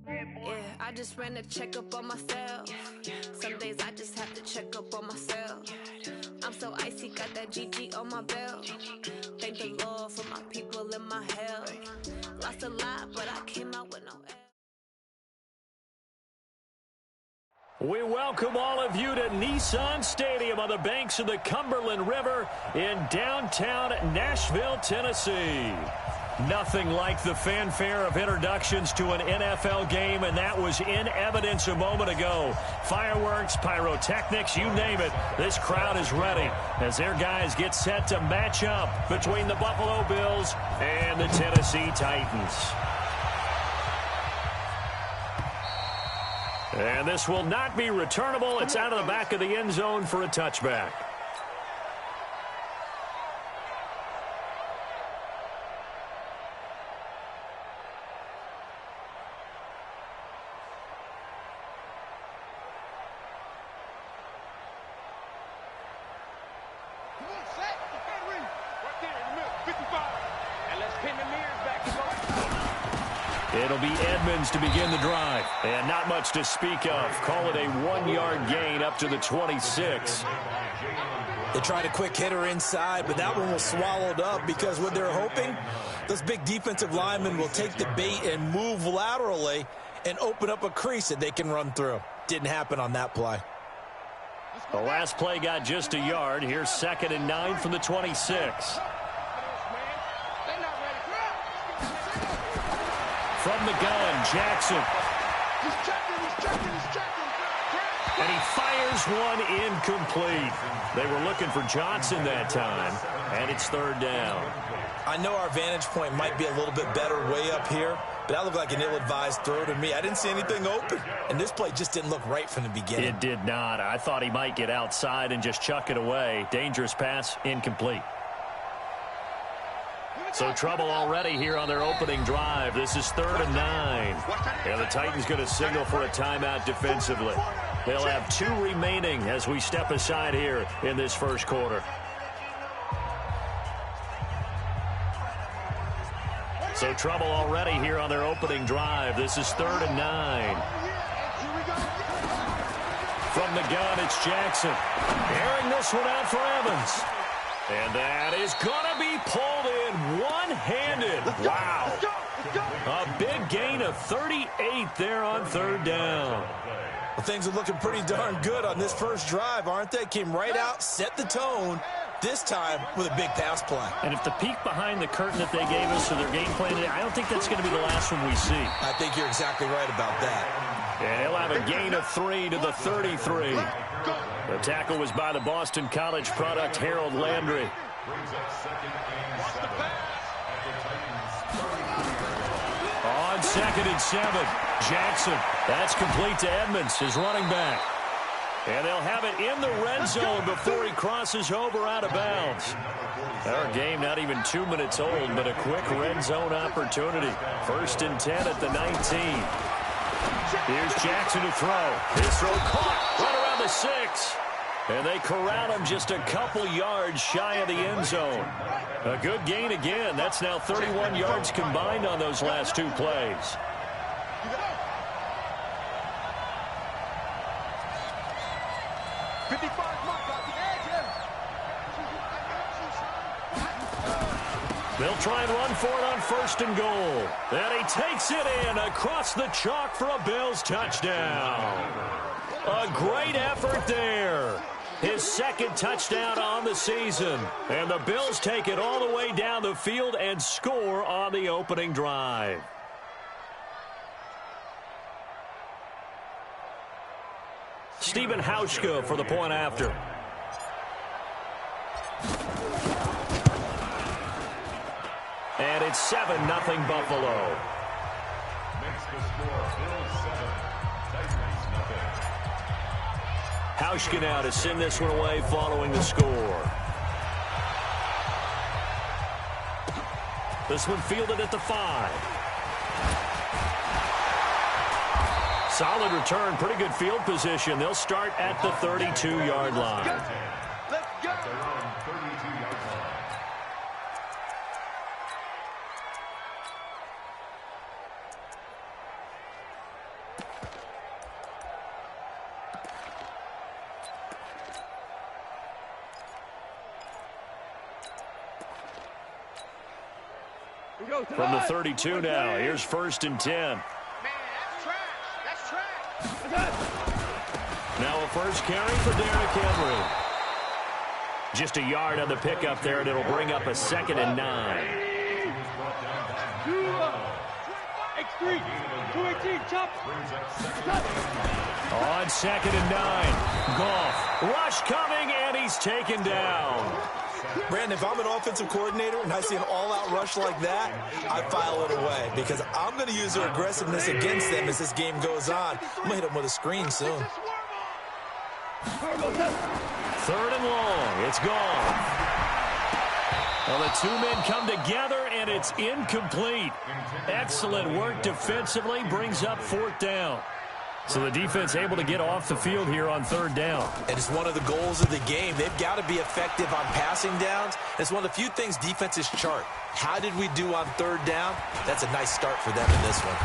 Yeah, I just ran a checkup on myself. Some days I just have to check up on myself. I'm so icy, got that GG on my belt. Thank the Lord for my people and my health. Lost a lot, but I came out with no L. We welcome all of you to Nissan Stadium on the banks of the Cumberland River in downtown Nashville, Tennessee. Nothing like the fanfare of introductions to an NFL game, and that was in evidence a moment ago. Fireworks, pyrotechnics, you name it. This crowd is ready as their guys get set to match up between the Buffalo Bills and the Tennessee Titans. And this will not be returnable. It's out of the back of the end zone for a touchback. It'll be Edmonds to begin the drive. And not much to speak of. Call it a 1-yard gain up to the 26. They tried a quick hitter inside, but that one was swallowed up because what they're hoping, those big defensive linemen will take the bait and move laterally and open up a crease that they can run through. Didn't happen on that play. The last play got just a yard. Here's 2nd and 9 from the 26. From the gun, Jackson. And he fires one incomplete. They were looking for Johnson that time, and it's 3rd down. I know our vantage point might be a little bit better way up here, but that looked like an ill-advised throw to me. I didn't see anything open, and this play just didn't look right from the beginning. It did not. I thought he might get outside and just chuck it away. Dangerous pass, incomplete. So trouble already here on their opening drive. This is 3rd and 9. And the Titans going to signal for a timeout defensively. They'll have 2 remaining as we step aside here in this first quarter. So trouble already here on their opening drive. This is 3rd and 9. From the gun, it's Jackson. Airing this one out for Evans. And that is going to be pulled in one-handed. Wow. A big gain of 38 there on 3rd down. Well, things are looking pretty darn good on this first drive, aren't they? Came right out, set the tone, this time with a big pass play. And if the peek behind the curtain that they gave us to their game plan today, I don't think that's going to be the last one we see. I think you're exactly right about that. And he'll have a gain of 3 to the 33. The tackle was by the Boston College product, Harold Landry. On 2nd and 7, Jackson. That's complete to Edmonds, his running back. And they'll have it in the red zone before he crosses over out of bounds. Our game not even 2 minutes old, but a quick red zone opportunity. 1st and 10 at the 19. Here's Jackson to throw. His throw caught right around the 6. And they corral him just a couple yards shy of the end zone. A good gain again. That's now 31 yards combined on those last 2 plays. They'll try and run for it on 1st and goal. And he takes it in across the chalk for a Bills touchdown. A great effort there. His 2nd touchdown on the season. And the Bills take it all the way down the field and score on the opening drive. Stephen Hauschka for the point after. And it's 7-0 Buffalo. Hauschka now to send this one away following the score. This one fielded at the 5. Solid return, pretty good field position. They'll start at the 32-yard line. Let's go. From the 32 now, here's 1st and 10. Man, that's trash. That's trash. Now a first carry for Derrick Henry. Just a yard on the pickup there, and it'll bring up a 2nd and 9. X3, 218, chop. On 2nd and 9. Goff, rush coming, and he's taken down. Brandon, if I'm an offensive coordinator and I see an all-out rush like that, I file it away because I'm going to use their aggressiveness against them as this game goes on. I'm going to hit them with a screen soon. 3rd and long. It's gone. Well, the two men come together, and it's incomplete. Excellent work defensively, brings up 4th down. So the defense able to get off the field here on 3rd down. And it's one of the goals of the game. They've got to be effective on passing downs. It's one of the few things defenses chart. How did we do on 3rd down? That's a nice start for them in this one.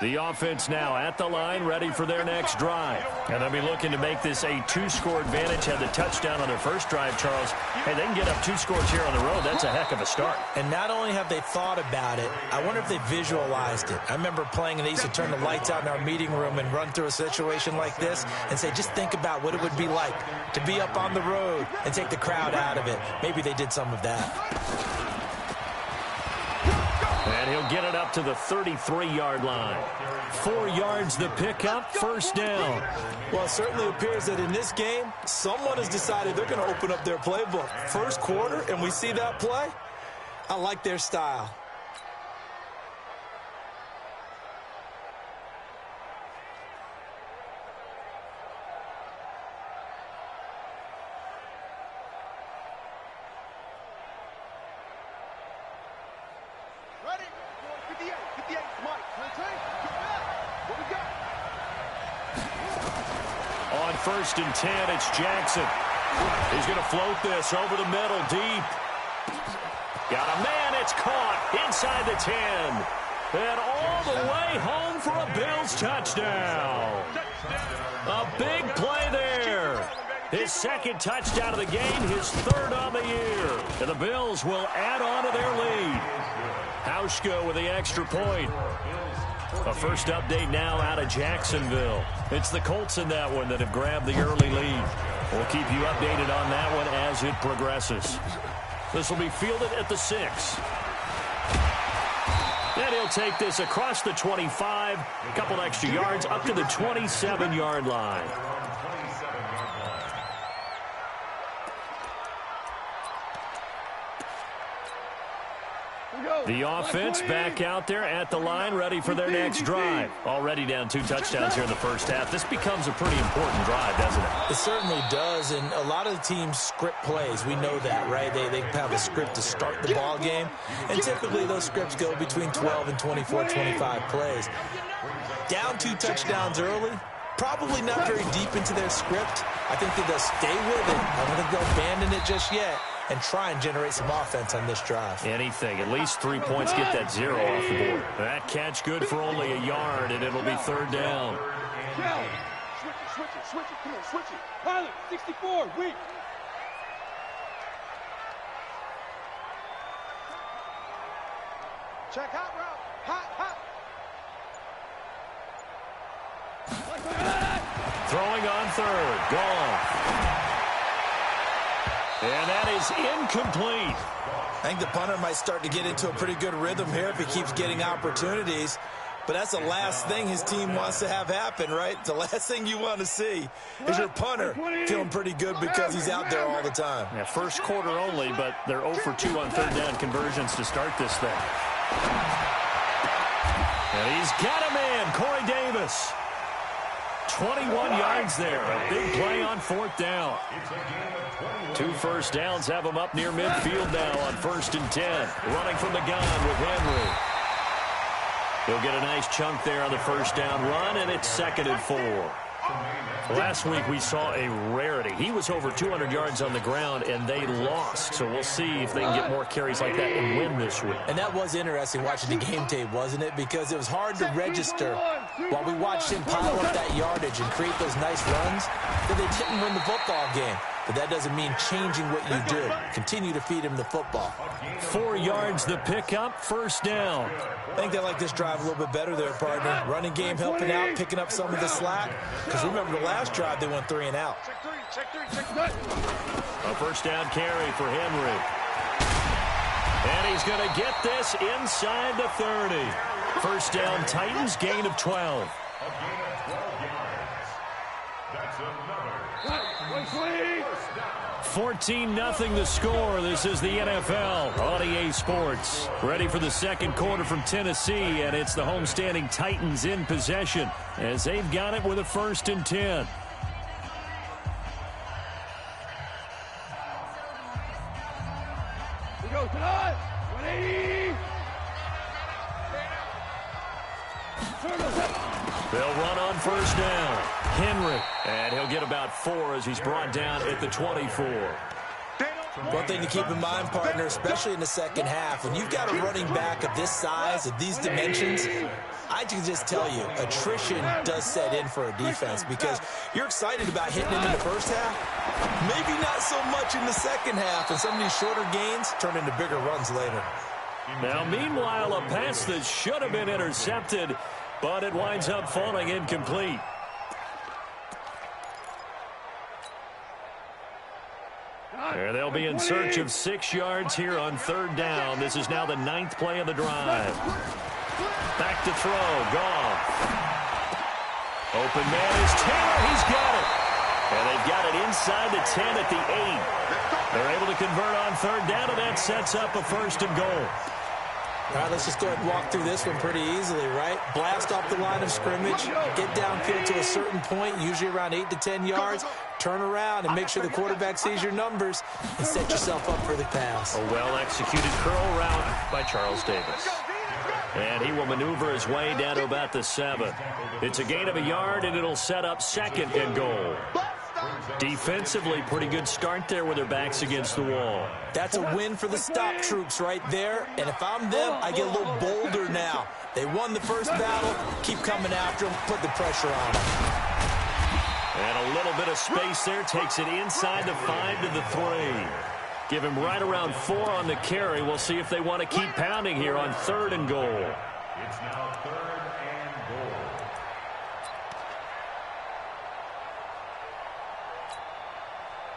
The offense now at the line, ready for their next drive. And they'll be looking to make this a 2-score advantage. Had the touchdown on their first drive, Charles. Hey, they can get up 2 scores here on the road. That's a heck of a start. And not only have they thought about it, I wonder if they visualized it. I remember playing, and they used to turn the lights out in our meeting room and run through a situation like this and say, just think about what it would be like to be up on the road and take the crowd out of it. Maybe they did some of that. And he'll get it up to the 33-yard line. 4 yards the pickup, 1st down. Well, it certainly appears that in this game, someone has decided they're going to open up their playbook. First quarter, and we see that play. I like their style. Ready? 58, 58, Mike. Get back. What we got? On 1st and 10, it's Jackson. He's going to float this over the middle, deep. Got a man, it's caught inside the 10. And all the way home for a Bills touchdown. A big play there. His 2nd touchdown of the game, his 3rd on the year. And the Bills will add on to their lead. Hauschka with the extra point. A first update now out of Jacksonville. It's the Colts in that one that have grabbed the early lead. We'll keep you updated on that one as it progresses. This will be fielded at the 6. And he'll take this across the 25. A couple extra yards up to the 27-yard line. The offense back out there at the line, ready for their next drive. Already down 2 touchdowns here in the first half. This becomes a pretty important drive, doesn't it? It certainly does, and a lot of the teams script plays. We know that, right? They have a script to start the ball game, and typically those scripts go between 12 and 24, 25 plays. Down 2 touchdowns early, probably not very deep into their script. I think that they'll stay with it. I don't think they'll abandon it just yet and try and generate some offense on this drive. Anything. At least 3 points, get that 0 off the board. That catch good for only a yard, and it'll be 3rd down. Switch it. Come on, switch it. Pilot, 64, weak. Check hot route. Hot. Throwing on 3rd. Gone. And that is incomplete. I think the punter might start to get into a pretty good rhythm here if he keeps getting opportunities. But that's the last thing his team wants to have happen, right? The last thing you want to see is your punter feeling pretty good because he's out there all the time. Yeah, first quarter only, but they're 0 for 2 on 3rd down conversions to start this thing. And he's got a man, Corey Davis. 21 yards there. A big play on 4th down. 2 first downs have him up near midfield now on 1st and 10. Running from the gun with Henry. He'll get a nice chunk there on the first down run, and it's 2nd and 4. Last week we saw a rarity. He was over 200 yards on the ground, and they lost. So we'll see if they can get more carries like that and win this week. And that was interesting watching the game tape, wasn't it? Because it was hard to register while we watched him pile up that yardage and create those nice runs that they didn't win the football game. But that doesn't mean changing what you do. Continue to feed him the football. 4 yards the pickup, first down. I think they like this drive a little bit better there, partner. Running game helping out, picking up some of the slack. Because remember the last drive, they went 3 and out. A first down carry for Henry. And he's going to get this inside the 30. First down, Titans, gain of 12. 14-0 the score. This is the NFL on EA Sports. Ready for the second quarter from Tennessee, and it's the homestanding Titans in possession as they've got it with a 1st and 10. We go tonight. 180. They'll run on first down. Henry, and he'll get about 4 as he's brought down at the 24. One thing to keep in mind, partner, especially in the second half, when you've got a running back of this size, of these dimensions, I can just tell you, attrition does set in for a defense because you're excited about hitting him in the first half, maybe not so much in the second half, and some of these shorter gains turn into bigger runs later. Now, meanwhile, a pass that should have been intercepted, but it winds up falling incomplete. There they'll be in search of 6 yards here on 3rd down. This is now the 9th play of the drive. Back to throw. Goff. Open man is Taylor. He's got it. And they've got it inside the 10 at the 8. They're able to convert on 3rd down, and that sets up a 1st and goal. All right, let's just go ahead and walk through this one pretty easily, right? Blast off the line of scrimmage, get downfield to a certain point, usually around 8 to 10 yards, turn around and make sure the quarterback sees your numbers and set yourself up for the pass. A well-executed curl route by Charles Davis. And he will maneuver his way down to about the 7. It's a gain of a yard, and it'll set up 2nd and goal. Defensively, pretty good start there with their backs against the wall. That's a win for the stop troops right there. And if I'm them, I get a little bolder now. They won the first battle. Keep coming after them. Put the pressure on them. And a little bit of space there. Takes it inside the 5 to the 3. Give him right around 4 on the carry. We'll see if they want to keep pounding here on 3rd and goal. It's now 3rd and goal.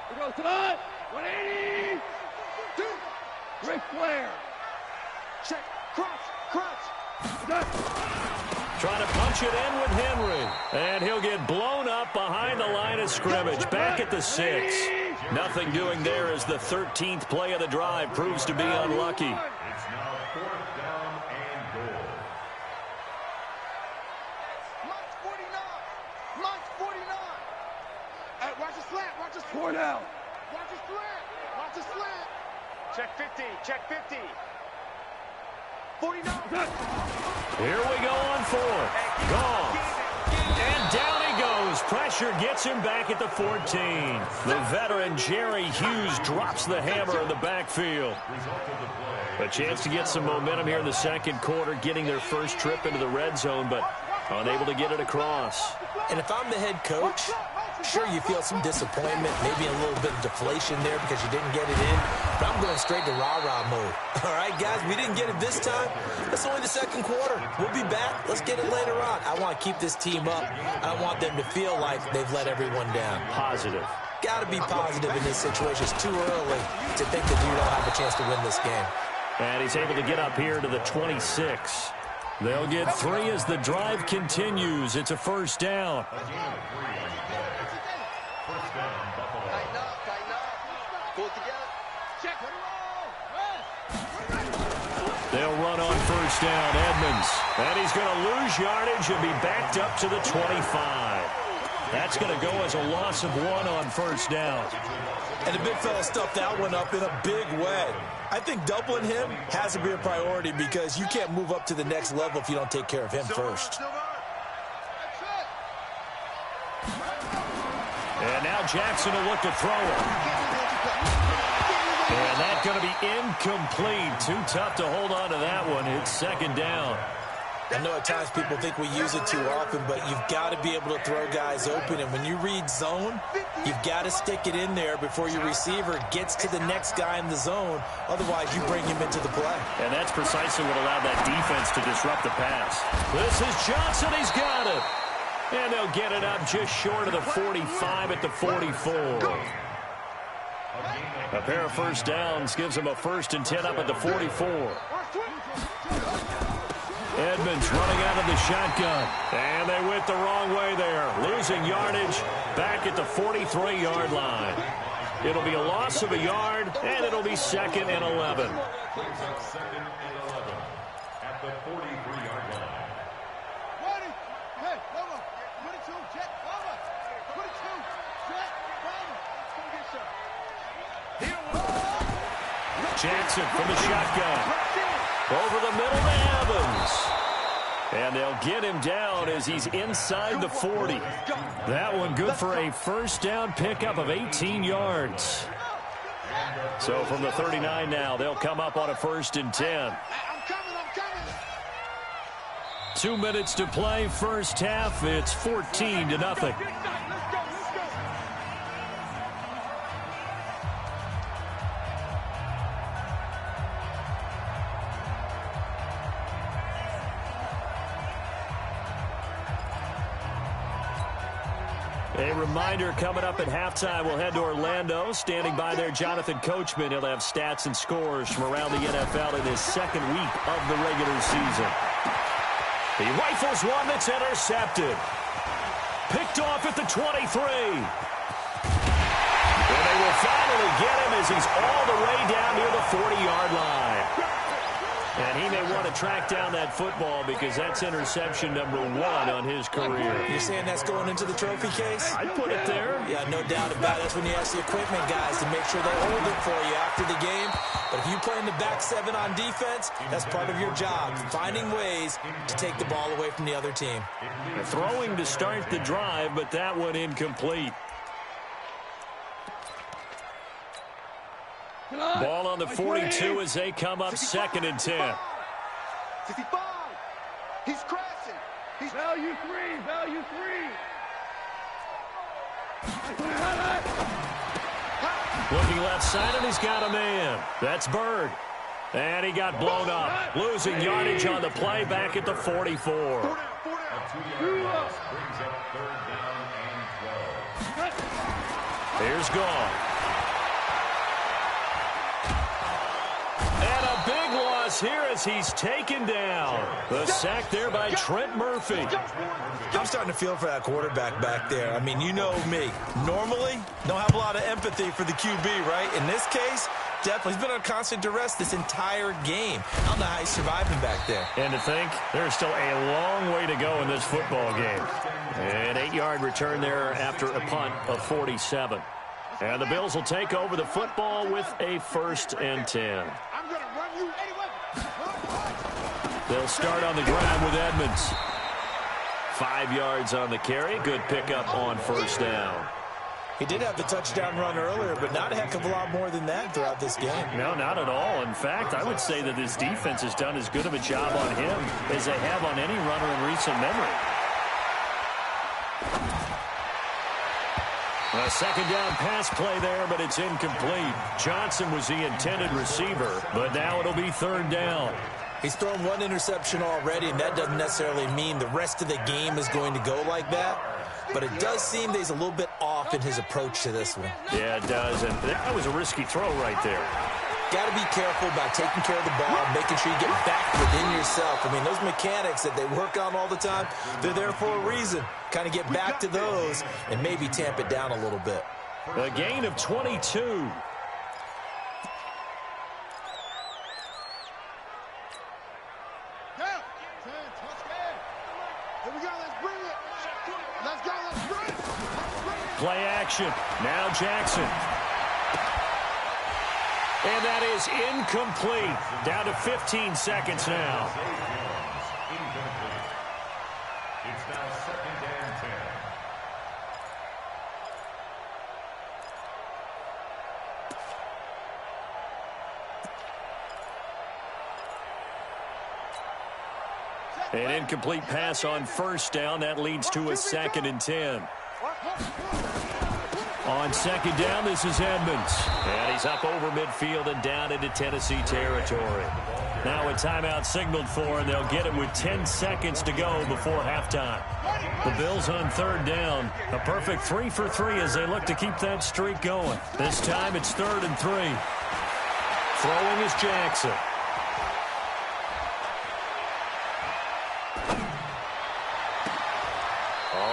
We go tonight. 180. Ric Flair. Check. Crunch. Trying to punch it in with Henry. And he'll get blown up behind the line of scrimmage. Back at the 6. Nothing doing there as the 13th play of the drive proves to be unlucky. It's now 4th down and goal. Mike's 49. Mike's 49. Hey, watch the slant. Watch the slant. Out. Watch the slant. Watch the slant. Check 50. Check 50. 49. Here we go on 4th. Goff. And down he goes. Pressure gets him back at the 14. The veteran Jerry Hughes drops the hammer in the backfield. A chance to get some momentum here in the second quarter, getting their first trip into the red zone, but unable to get it across. And if I'm the head coach, sure, you feel some disappointment, maybe a little bit of deflation there because you didn't get it in. But I'm going straight to rah-rah mode. All right, guys, we didn't get it this time. It's only the second quarter. We'll be back. Let's get it later on. I want to keep this team up. I don't want them to feel like they've let everyone down. Positive. Got to be positive in this situation. It's too early to think that you don't have a chance to win this game. And he's able to get up here to the 26. They'll get 3 as the drive continues. It's a first down. They'll run on first down, Edmonds. And he's going to lose yardage and be backed up to the 25. That's going to go as a loss of 1 on first down. And the big fella stuffed that one up in a big way. I think doubling him has to be a priority because you can't move up to the next level if you don't take care of him first. And now Jackson will look to throw it. And that's going to be incomplete. Too tough to hold on to that one. It's second down. I know at times people think we use it too often, but you've got to be able to throw guys open. And when you read zone, you've got to stick it in there before your receiver gets to the next guy in the zone. Otherwise, you bring him into the play. And that's precisely what allowed that defense to disrupt the pass. This is Johnson. He's got it. And they'll get it up just short of the 45 at the 44. A pair of first downs gives them a 1st and 10 up at the 44. Edmonds running out of the shotgun. And they went the wrong way there. Losing yardage back at the 43-yard line. It'll be a loss of a yard, and it'll be 2nd and 11. Second and 11 at the 43-yard line. Hey, Lobo, 22, Jet, Lobo, 22, Jet, Lobo. Come get shot. Jackson from the shotgun. Over the middle to Evans. And they'll get him down as he's inside the 40. That one good for a first down pickup of 18 yards. So from the 39 now, they'll come up on a 1st and 10. I'm coming. 2 minutes to play, first half. It's 14-0. Let's go. A reminder coming up at halftime, we'll head to Orlando. Standing by there, Jonathan Coachman. He'll have stats and scores from around the NFL in his 2nd week of the regular season. He rifles one that's intercepted. Picked off at the 23. And they will finally get him as he's all the way down near the 40-yard line. And he may want to track down that football because that's interception number 1 on his career. You're saying that's going into the trophy case? I'd put it there. Yeah, no doubt about it. That's when you ask the equipment guys to make sure they hold it for you after the game. But if you play in the back 7 on defense, that's part of your job, finding ways to take the ball away from the other team. Throwing to start the drive, but that one incomplete. Ball on the 42 as they come up 2nd and 10. 65. He's crashing. He's value 3. Looking left side, and he's got a man. That's Bird. And he got blown up. Losing yardage on the play back at the 44. A 2-yard loss brings up 3rd down and 12. Here's Gone. And a big loss here as he's taken down. The sack there by Trent Murphy. I'm starting to feel for that quarterback back there. I mean, you know me. Normally, don't have a lot of empathy for the QB, right? In this case, definitely. He's been on constant duress this entire game. I don't know how he's surviving back there. And to think, there's still a long way to go in this football game. An 8-yard return there after a punt of 47. And the Bills will take over the football with a 1st and 10. I'm going to run you anyway. They'll start on the ground with Edmonds. 5 yards on the carry. Good pickup on first down. He did have the touchdown run earlier, but not a heck of a lot more than that throughout this game. No, not at all. In fact, I would say that this defense has done as good of a job on him as they have on any runner in recent memory. A 2nd down pass play there, but it's incomplete. Johnson was the intended receiver, but now it'll be 3rd down. He's thrown 1 interception already, and that doesn't necessarily mean the rest of the game is going to go like that. But it does seem that he's a little bit off in his approach to this one. Yeah, it does, and that was a risky throw right there. Got to be careful about taking care of the ball, making sure you get back within yourself. I mean, those mechanics that they work on all the time, they're there for a reason. Kind of get back to those and maybe tamp it down a little bit. A gain of 22. Here we go, let's bring it. Let's go, let's bring it. Play action. Now Jackson. And that is incomplete. Down to 15 seconds now. Incomplete. It's now 2nd and 10. An incomplete pass on first down. That leads to a 2nd and 10. On 2nd down, this is Edmonds. And he's up over midfield and down into Tennessee territory. Now a timeout signaled for, and they'll get it with 10 seconds to go before halftime. The Bills on 3rd down. A perfect 3 for 3 as they look to keep that streak going. This time it's 3rd and 3. Throwing is Jackson.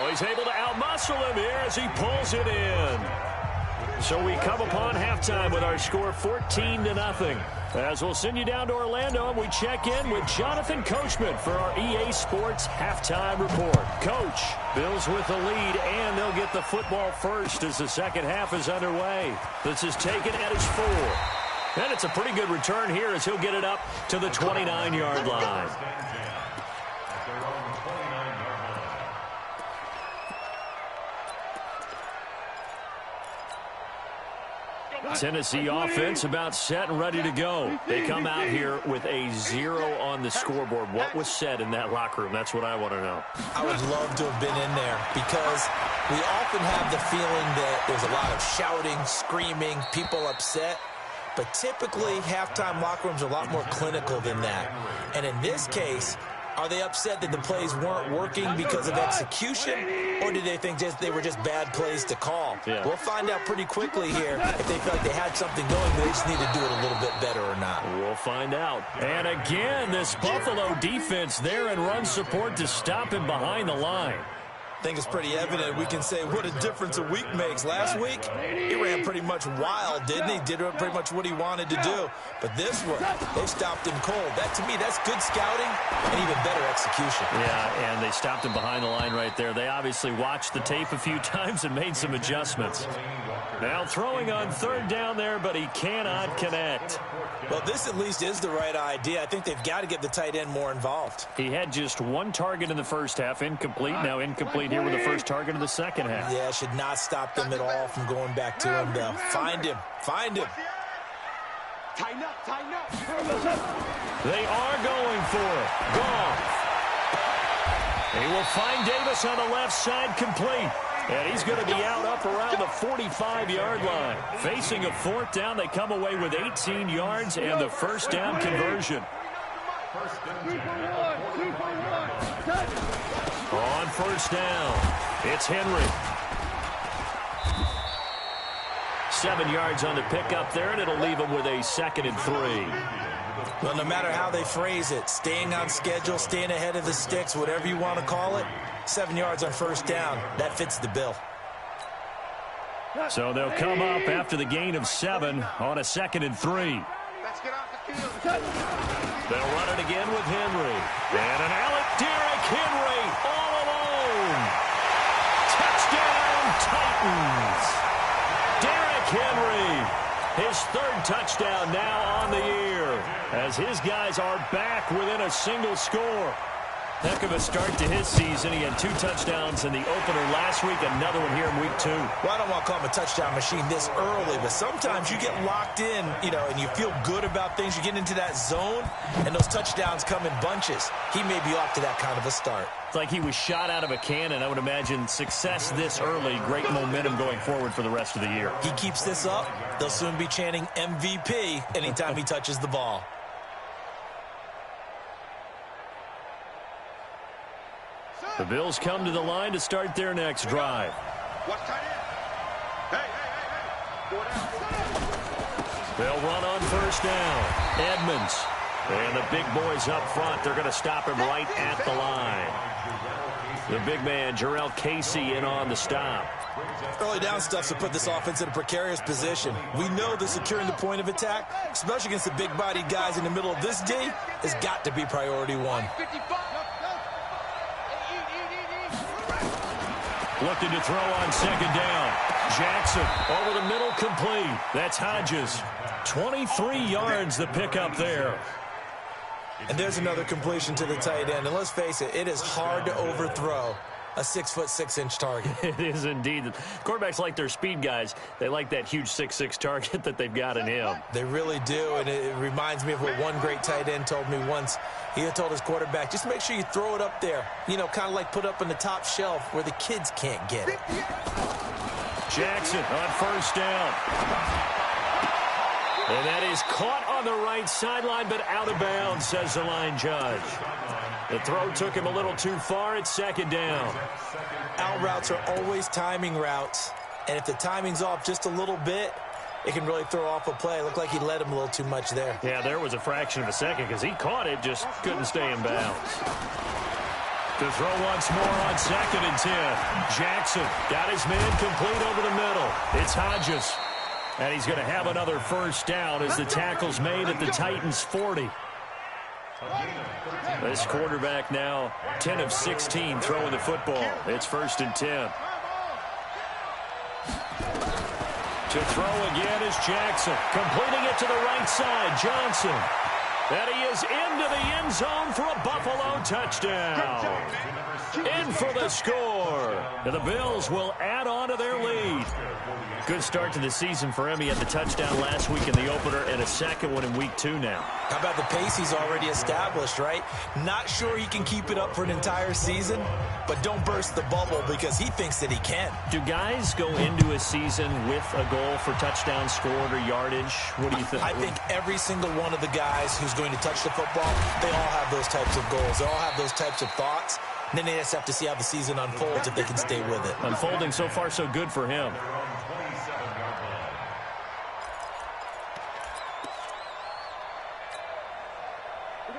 He's able to outmuscle him here as he pulls it in. So we come upon halftime with our score 14-0. As we'll send you down to Orlando, and we check in with Jonathan Coachman for our EA Sports Halftime Report. Coach, Bills with the lead, and they'll get the football first as the second half is underway. This is taken at his 4. And it's a pretty good return here as he'll get it up to the 29-yard line. Tennessee offense about set and ready to go. They come out here with a 0 on the scoreboard. What was said in that locker room? That's what I want to know. I would love to have been in there because we often have the feeling that there's a lot of shouting, screaming, people upset. But typically, halftime locker rooms are a lot more clinical than that. And in this case, are they upset that the plays weren't working because of execution, or did they think they were just bad plays to call? Yeah. We'll find out pretty quickly here if they feel like they had something going, but they just need to do it a little bit better or not. We'll find out. And again, this Buffalo defense there in run support to stop him behind the line. I think it's pretty evident. We can say what a difference a week makes. Last week, he ran pretty much wild, didn't he? Did pretty much what he wanted to do. But this one, they stopped him cold. That, to me, that's good scouting and even better execution. Yeah, and they stopped him behind the line right there. They obviously watched the tape a few times and made some adjustments. Now throwing on 3rd down there, but he cannot connect. Well, this at least is the right idea. I think they've got to get the tight end more involved. He had just 1 target in the first half, incomplete. Now incomplete here with the first target of the second half. Yeah, should not stop them at all from going back to him, though. Find him. Find him. Tighten up, tighten up. They are going for it. Goff. He will find Davis on the left side, complete. And he's going to be out up around the 45-yard line. Facing a 4th down, they come away with 18 yards and the first down conversion. On first down, it's Henry. 7 yards on the pickup there, and it'll leave him with a 2nd and 3. Well, no matter how they phrase it, staying on schedule, staying ahead of the sticks, whatever you want to call it, 7 yards on first down, that fits the bill. So they'll come up after the gain of 7 on a 2nd and 3. Let's get off the field. They'll run it again with Henry. And an Derrick Henry all alone. Touchdown, Titans. Derrick Henry, his 3rd touchdown now on the year, as his guys are back within a single score. Heck of a start to his season. He had 2 touchdowns in the opener last week, another one here in week 2. Well, I don't want to call him a touchdown machine this early, but sometimes you get locked in, and you feel good about things. You get into that zone, and those touchdowns come in bunches. He may be off to that kind of a start. It's like he was shot out of a cannon. I would imagine success this early, great momentum going forward for the rest of the year. He keeps this up, they'll soon be chanting MVP anytime he touches the ball. The Bills come to the line to start their next drive. Watch tight end. Hey. They'll run on first down. Edmonds. And the big boys up front, they're going to stop him right at the line. The big man, Jarrell Casey, in on the stop. Early down stuff to put this offense in a precarious position. We know that securing the point of attack, especially against the big-bodied guys in the middle of this D, has got to be priority 1. looking to throw on second down. Jackson over the middle, complete. That's Hodges. 23 yards the pickup there. And there's another completion to the tight end. And let's face it, it is hard to overthrow a 6'6" target. It is indeed. Quarterbacks like their speed guys. They like that huge 6'6" target that they've got in him. They really do, and it reminds me of what one great tight end told me once. He had told his quarterback, just make sure you throw it up there. You know, kind of like put up on the top shelf where the kids can't get it. Jackson on first down. And that is caught on the right sideline, but out of bounds, says the line judge. The throw took him a little too far. It's second down. Out routes are always timing routes. And if the timing's off just a little bit, it can really throw off a play. It looked like he led him a little too much there. Yeah, there was a fraction of a second because he caught it, just couldn't stay in bounds. To throw once more on second and 10. Jackson got his man complete over the middle. It's Hodges. And he's going to have another first down as the tackle's made at the Titans' 40. This quarterback now 10 of 16 throwing the football. It's first and 10. To throw again is Jackson. Completing it to the right side. Johnson. And he is into the end zone for a Buffalo touchdown. In for the score. And the Bills will add on to their lead. Good start to the season for him. He had the touchdown last week in the opener and a second one in week 2 now. How about the pace he's already established, right? Not sure he can keep it up for an entire season, but don't burst the bubble because he thinks that he can. Do guys go into a season with a goal for touchdowns scored or yardage? What do you think? I think every single one of the guys who's going to touch the football, they all have those types of goals. They all have those types of thoughts. And then they just have to see how the season unfolds if they can stay with it. Unfolding so far so good for him.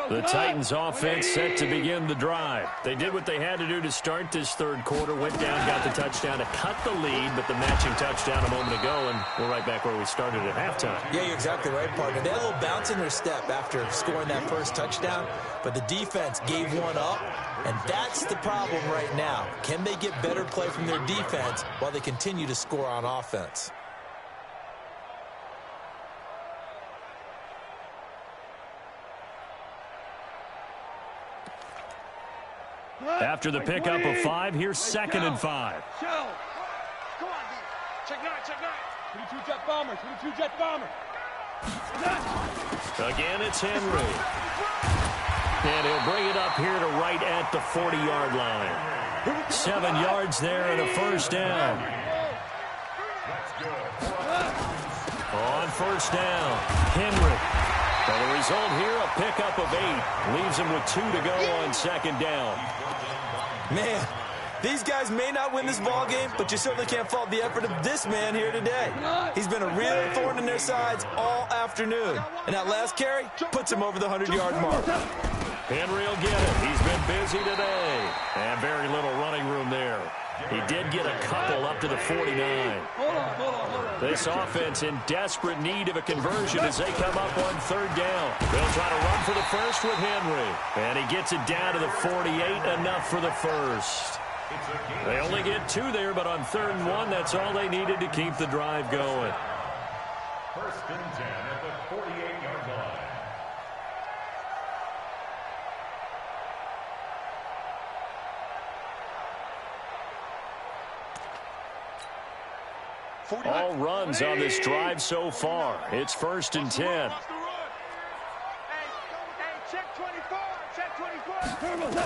The Titans offense set to begin the drive. They did what they had to do to start this third quarter. Went down, got the touchdown to cut the lead, but the matching touchdown a moment ago, and we're right back where we started at halftime. Yeah, you're exactly right, partner. They had a little bounce in their step after scoring that first touchdown, but the defense gave one up, and that's the problem right now. Can they get better play from their defense while they continue to score on offense? After the pickup of 5, here's second and 5. Go on, check 9, check 9. 22 jet bomber, 22 jet bomber. Again, it's Henry. And he'll bring it up here to right at the 40-yard line. 7 yards there and a first down. On first down, Henry. And the result here, a pickup of 8. Leaves him with 2 to go on second down. Man, these guys may not win this ball game, but you certainly can't fault the effort of this man here today. He's been a real thorn in their sides all afternoon. And that last carry puts him over the 100-yard mark. Henry will get it. He's been busy today. And very little running room there. He did get a couple up to the 49. This offense in desperate need of a conversion as they come up on third down. They'll try to run for the first with Henry. And he gets it down to the 48, enough for the first. They only get 2 there, but on 3rd and 1, that's all they needed to keep the drive going. First and 10 at the 48-yard line. All runs on this drive so far. It's first and 10. Hey, check 24, check 24.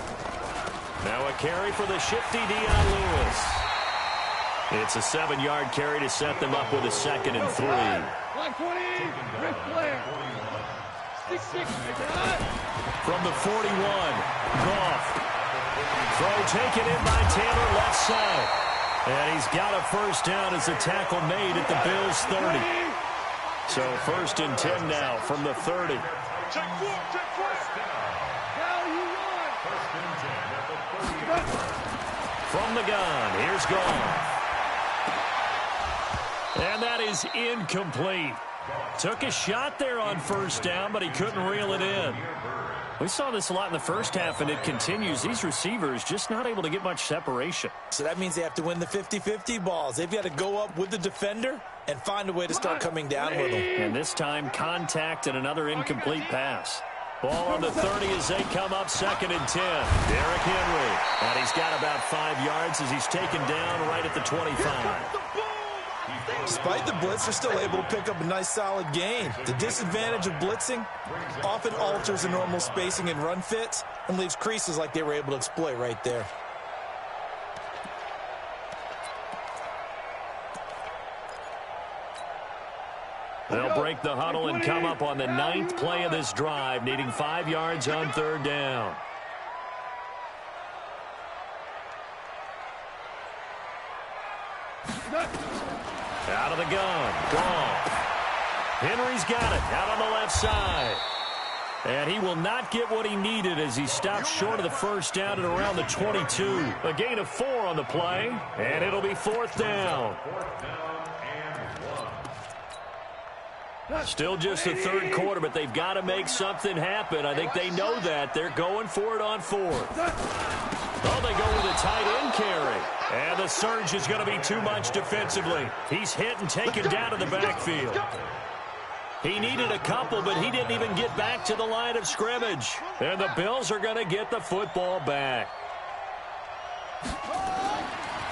Now a carry for the shifty Dion Lewis. It's a 7-yard carry to set them up with a 2nd and 3. Line 20, Rick Blair. 6-6, From the 41, Goff. Throw taken in by Taylor left side. And he's got a first down as the tackle made at the Bills' 30. So first and 10 now from the 30. check 4, check 4. Now you run. First and 10 at the 38. From the gun, here's Goff. And that is incomplete. Took a shot there on first down, but he couldn't reel it in. We saw this a lot in the first half, and it continues. These receivers just not able to get much separation. So that means they have to win the 50-50 balls. They've got to go up with the defender and find a way to start coming down with them. And this time, contact and another incomplete pass. Ball on the 30 as they come up 2nd and 10. Derrick Henry. And he's got about 5 yards as he's taken down right at the 25. Despite the blitz, they're still able to pick up a nice solid gain. The disadvantage of blitzing often alters the normal spacing and run fits and leaves creases like they were able to exploit right there. They'll break the huddle and come up on the 9th play of this drive, needing 5 yards on 3rd down. Out of the gun. Gone. Henry's got it out on the left side. And he will not get what he needed as he stopped short of the 1st down at around the 22. A gain of 4 on the play, and it'll be 4th down. Still just the 3rd quarter, but they've got to make something happen. I think they know that. They're going for it on 4th. Oh, they go with a tight end carry. And the surge is going to be too much defensively. He's hit and taken down to the backfield. He needed a couple, but he didn't even get back to the line of scrimmage. And the Bills are going to get the football back.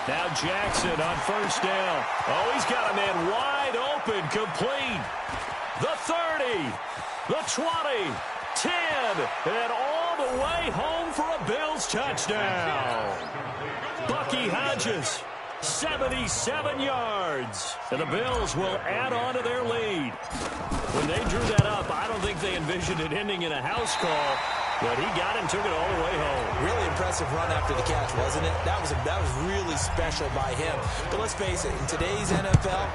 Now Jackson on 1st down. Oh, he's got a man wide open, complete. The 30, the 20, 10, and all the way home for a Bills touchdown. Bucky Hodges, 77 yards. And the Bills will add on to their lead. When they drew that up, I don't think they envisioned it ending in a house call, but he got it and took it all the way home. Really impressive run after the catch, wasn't it? That was really special by him. But let's face it, in today's NFL,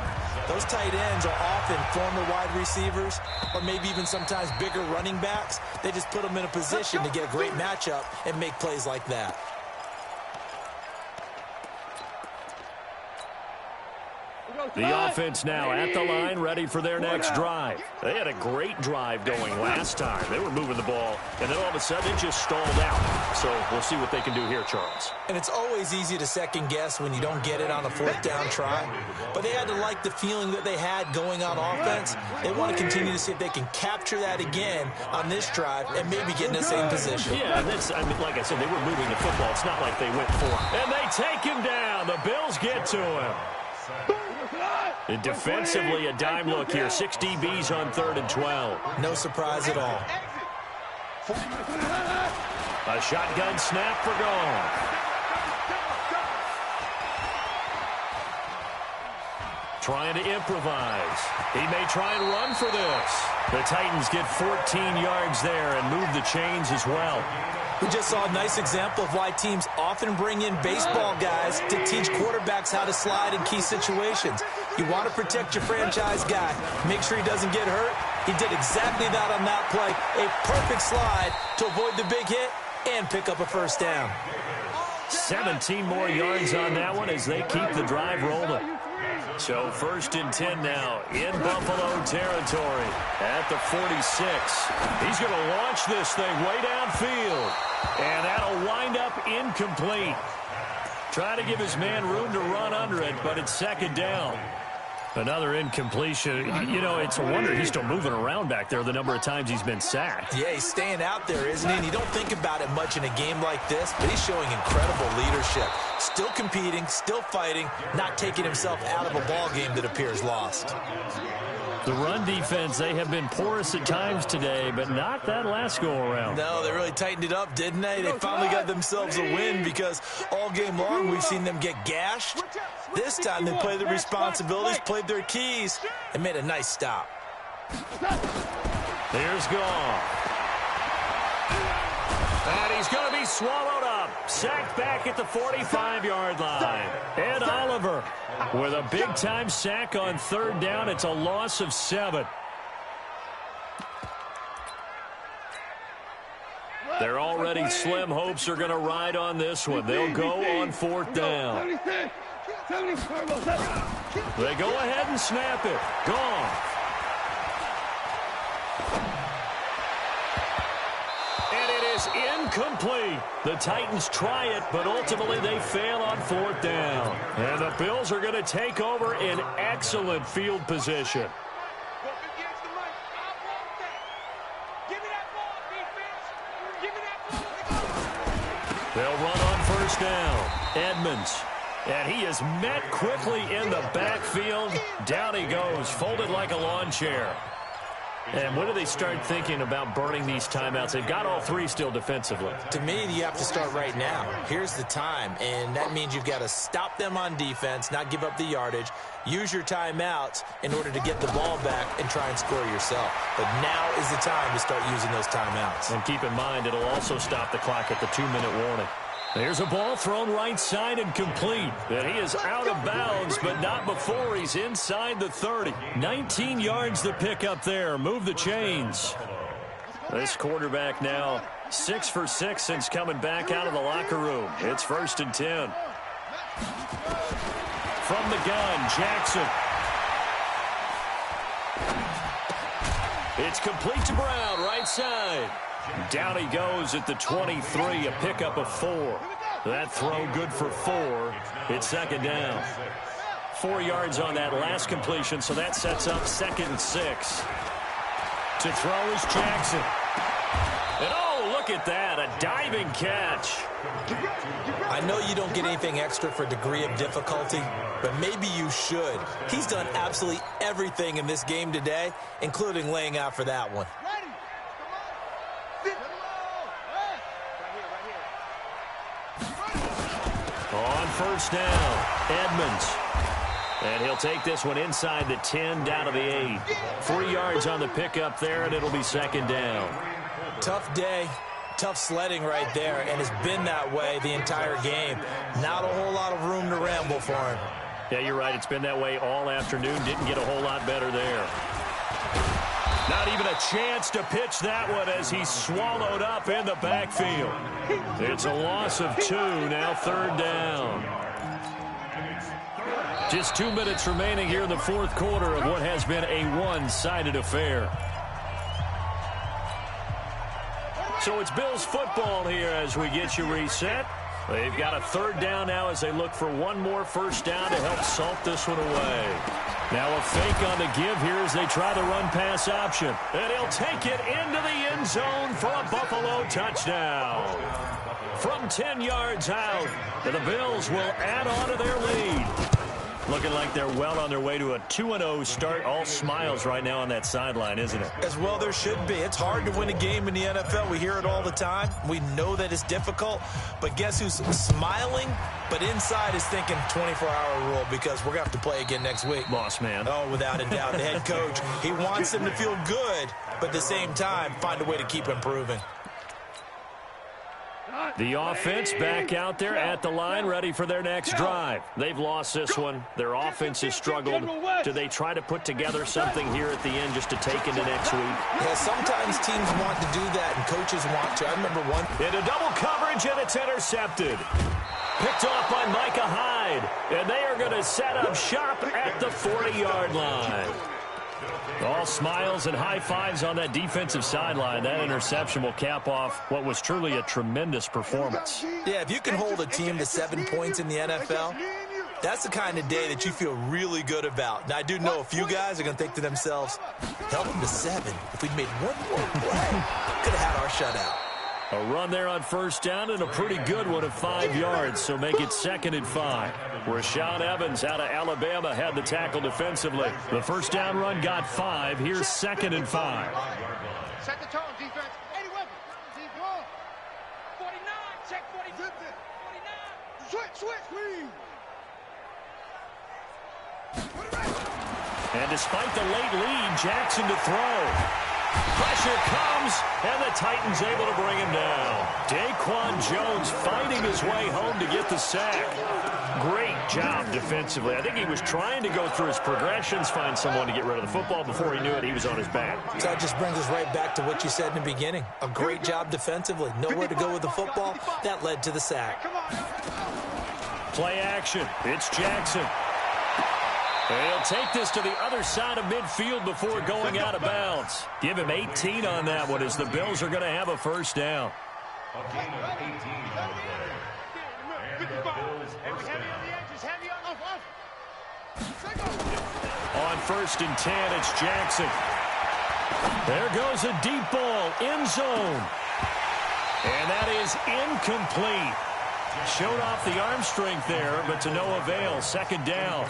those tight ends are often former wide receivers or maybe even sometimes bigger running backs. They just put them in a position to get a great matchup and make plays like that. The offense now at the line, ready for their next drive. They had a great drive going last time. They were moving the ball, and then all of a sudden it just stalled out. So we'll see what they can do here, Charles. And it's always easy to second guess when you don't get it on a 4th down try. But they had to like the feeling that they had going on offense. They want to continue to see if they can capture that again on this drive and maybe get in the same position. Yeah, I mean, like I said, they were moving the football. It's not like they went for it. And they take him down. The Bills get to him. And defensively, a dime look here. 6 DBs on 3rd and 12. No surprise at all. A shotgun snap for Gone. Trying to improvise. He may try and run for this. The Titans get 14 yards there and move the chains as well. We just saw a nice example of why teams often bring in baseball guys to teach quarterbacks how to slide in key situations. You want to protect your franchise guy. Make sure he doesn't get hurt. He did exactly that on that play. A perfect slide to avoid the big hit and pick up a 1st down. 17 more yards on that one as they keep the drive rolling. So 1st and 10 now in Buffalo territory at the 46. He's going to launch this thing way downfield. And that'll wind up incomplete. Trying to give his man room to run under it, but it's 2nd down. Another incompletion. You know, it's a wonder he's still moving around back there the number of times he's been sacked. Yeah, he's staying out there, isn't he? And you don't think about it much in a game like this, but he's showing incredible leadership. Still competing, still fighting, not taking himself out of a ball game that appears lost. The run defense, they have been porous at times today, but not that last go-around. No, they really tightened it up, didn't they? They finally got themselves a win because all game long we've seen them get gashed. This time they played their responsibilities, played their keys, and made a nice stop. There's Gone. And he's going to be swallowed up. Sacked back at the 45-yard line. Ed Oliver with a big-time sack on 3rd down. It's a loss of 7. They're already slim hopes are going to ride on this one. They'll go on 4th down. They go ahead and snap it. Gone. Incomplete. The Titans try it, but ultimately they fail on 4th down. And the Bills are going to take over in excellent field position. They'll run on 1st down. Edmonds. And he is met quickly in the backfield. Down he goes, folded like a lawn chair. And when do they start thinking about burning these timeouts? They've got all 3 still defensively. To me, you have to start right now. Here's the time, and that means you've got to stop them on defense, not give up the yardage, use your timeouts in order to get the ball back and try and score yourself. But now is the time to start using those timeouts. And keep in mind, it'll also stop the clock at the 2-minute warning. There's a ball thrown right side and complete. And he is out of bounds, but not before he's inside the 30. 19 yards the pick up there. Move the chains. This quarterback now 6 for 6 since coming back out of the locker room. It's 1st and 10. From the gun, Jackson. It's complete to Brown, right side. Down he goes at the 23, a pickup of 4. That throw good for 4. It's 2nd down. 4 yards on that last completion, so that sets up 2nd and 6. To throw is Jackson. And oh, look at that, a diving catch. I know you don't get anything extra for degree of difficulty, but maybe you should. He's done absolutely everything in this game today, including laying out for that one. On 1st down, Edmonds. And he'll take this one inside the 10, down to the 8. 3 yards on the pickup there, and it'll be 2nd down. Tough day, tough sledding right there, and it's been that way the entire game. Not a whole lot of room to ramble for him. Yeah, you're right. It's been that way all afternoon. Didn't get a whole lot better there. Not even a chance to pitch that one as he's swallowed up in the backfield. It's a loss of 2, now 3rd down. Just 2 minutes remaining here in the 4th quarter of what has been a one-sided affair. So it's Bills football here as we get you reset. They've got a 3rd down now as they look for one more 1st down to help salt this one away. Now a fake on the give here as they try the run-pass option. And he'll take it into the end zone for a Buffalo touchdown. From 10 yards out, the Bills will add on to their lead. Looking like they're well on their way to a 2-0 start. All smiles right now on that sideline, isn't it? As well there should be. It's hard to win a game in the NFL. We hear it all the time. We know that it's difficult. But guess who's smiling? But inside is thinking 24-hour rule because we're going to have to play again next week. Boss man. Oh, without a doubt. The head coach, he wants them to feel good, but at the same time, find a way to keep improving. The offense back out there at the line, ready for their next drive. They've lost this one. Their offense has struggled. Do they try to put together something here at the end just to take into next week? Yeah, sometimes teams want to do that, and coaches want to. I remember one. Into double coverage, and it's intercepted. Picked off by Micah Hyde. And they are going to set up shop at the 40-yard line. All smiles and high fives on that defensive sideline. That interception will cap off what was truly a tremendous performance. Yeah, if you can hold a team to 7 points in the NFL, that's the kind of day that you feel really good about. Now, I do know a few guys are going to think to themselves, held them to 7. If we'd made one more play, could have had our shutout. A run there on 1st down and a pretty good one of 5 yards, so make it 2nd and 5. Rashaan Evans out of Alabama had the tackle defensively. The 1st down run got 5. Here's 2nd and 5. Set the tone, defense. 81. Deep ball. 49. Check 49. 49. Switch. And despite the late lead, Jackson to throw. Pressure comes, and the Titans able to bring him down. Daquan Jones fighting his way home to get the sack. Great job defensively. I think he was trying to go through his progressions, find someone to get rid of the football. Before he knew it, he was on his back. So that just brings us right back to what you said in the beginning. A great job defensively. Nowhere to go with the football. That led to the sack. Play action. It's Jackson. And he'll take this to the other side of midfield before going out of bounds. Give him 18 on that one as the Bills are going to have a 1st down. A gain of 18 on the play. And the Bills first Heavy down. on the edges, heavy on the off. On 1st and 10, it's Jackson. There goes a deep ball, end zone. And that is incomplete. Showed off the arm strength there, but to no avail. 2nd down.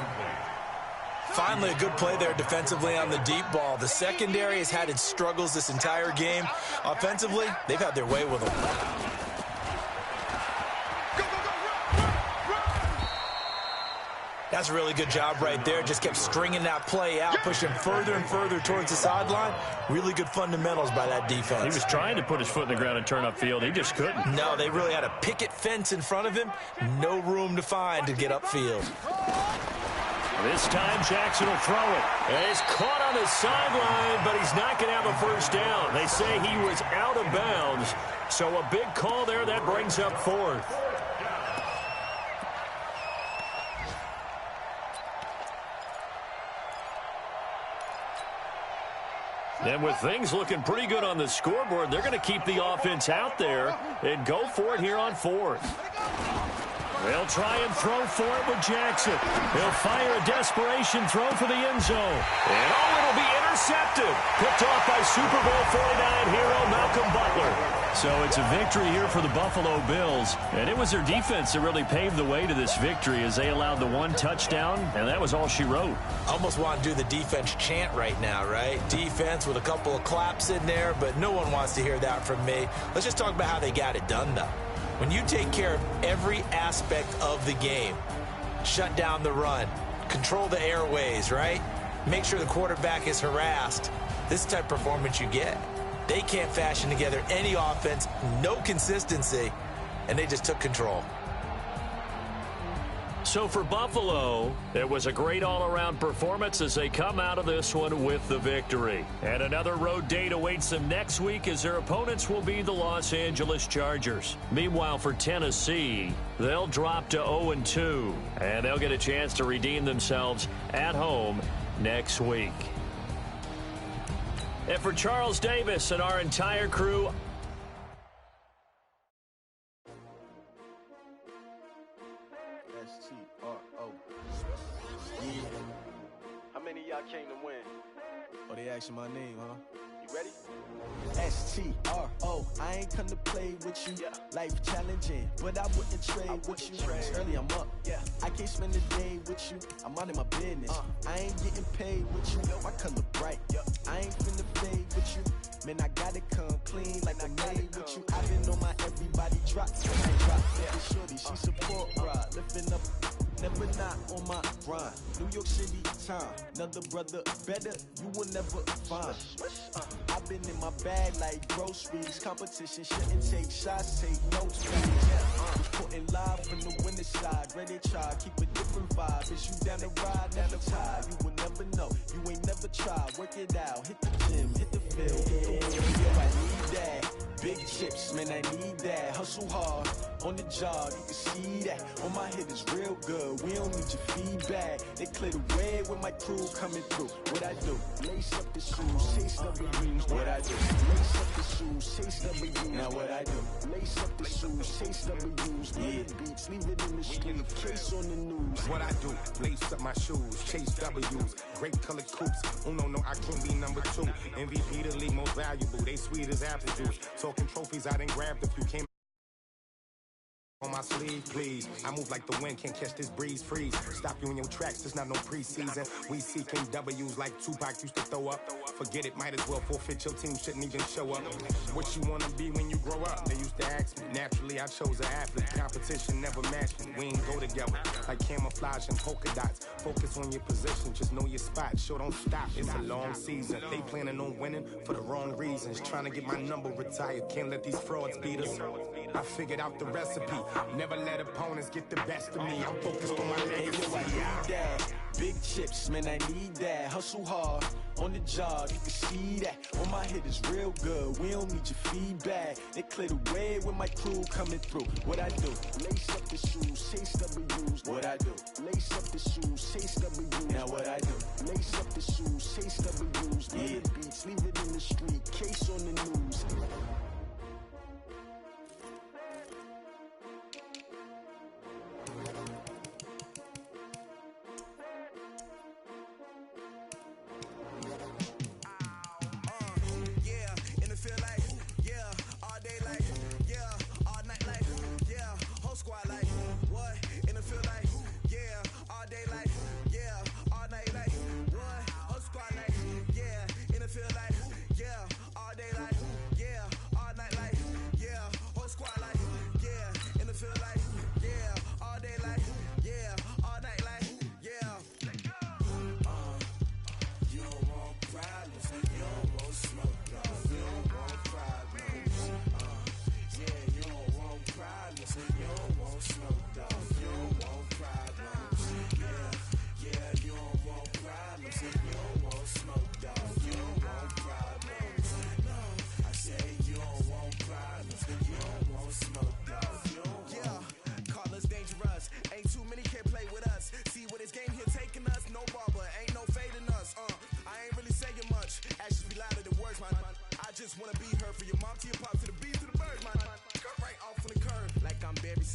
Finally, a good play there defensively on the deep ball. The secondary has had its struggles this entire game. Offensively, they've had their way with them. That's a really good job right there. Just kept stringing that play out, pushing further and further towards the sideline. Really good fundamentals by that defense. He was trying to put his foot in the ground and turn upfield. He just couldn't. No, they really had a picket fence in front of him. No room to find to get upfield. This time, Jackson will throw it. And it's caught on the sideline, but he's not going to have a first down. They say he was out of bounds. So a big call there. That brings up 4th. And with things looking pretty good on the scoreboard, they're going to keep the offense out there and go for it here on 4th. They'll try and throw for it with Jackson. He'll fire a desperation throw for the end zone. And it'll be intercepted. Picked off by Super Bowl 49 hero Malcolm Butler. So it's a victory here for the Buffalo Bills. And it was their defense that really paved the way to this victory as they allowed the 1 touchdown, and that was all she wrote. Almost want to do the defense chant right now, right? Defense with a couple of claps in there, but no one wants to hear that from me. Let's just talk about how they got it done, though. When you take care of every aspect of the game, shut down the run, control the airways, right? Make sure the quarterback is harassed. This is the type of performance you get. They can't fashion together any offense, no consistency, and they just took control. So for Buffalo, it was a great all-around performance as they come out of this one with the victory. And another road date awaits them next week as their opponents will be the Los Angeles Chargers. Meanwhile, for Tennessee, they'll drop to 0-2, and they'll get a chance to redeem themselves at home next week. And for Charles Davis and our entire crew, How many of y'all came to win? Oh, they asking my name, huh? You ready? S-T-R-O, I ain't come to play with you. Yeah. Life challenging, but I wouldn't trade with you. trade. It's early, I'm up. Yeah. I can't spend a day with you. I'm out of my business. I ain't getting paid with you. My color bright. I ain't finna fade with you. Man, I gotta come clean like I made with you. I've been on my everybody drop. Yeah. Shorty, she support ride. Lifting up, never not on my grind. New York City time. Another brother better, you will never find. I've been in my bag like groceries. Competition shouldn't take shots, take notes, please. Putting live from the winning side. Ready to try, keep a different vibe. Is you down the ride, never tired. You will never know, you ain't never tried. Work it out, hit the gym, hit the field, hit the wheel. Yo, I need that. Big chips, man, I need that. Hustle hard, on the job, you can see that. On my hit is real good, we don't need your feedback. They clear the way with my crew coming through. What I do? Lace up the shoes, chase W's. What I do? Lace up the shoes, chase W's. Now what I do? Lace up the shoes, chase W's. Yeah, beats, leave it in the street, case on the news. What I do, lace up my shoes, chase W's, great colored coops. Oh no, I can't be number 2. MVP the league most valuable, they sweet as apple juice. Talking trophies I done grabbed if you came on my sleeve, please. I move like the wind, can't catch this breeze, freeze. Stop you in your tracks, there's not no preseason. We seeking W's like Tupac used to throw up. Forget it, might as well forfeit, your team shouldn't even show up. What you wanna be when you grow up? They used to ask me. Naturally, I chose an athlete. Competition never matched me. We ain't go together like camouflage and polka dots. Focus on your position, just know your spot. Sure, don't stop, it's a long season. They planning on winning for the wrong reasons. Trying to get my number retired, can't let these frauds beat us. I figured out the recipe. Never let opponents get the best of me. I'm focused on my legacy. I need that. Big chips, man, I need that. Hustle hard, on the job, you can see that. On my hit is real good, we don't need your feedback. They clear the way with my crew coming through. What I do? Lace up the shoes, chase W's. What I do? Lace up the shoes, chase W's. Now what I do? Lace up the shoes, chase W's. Yeah, beats, leave it in the street, case on the news.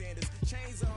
Sanders. Chains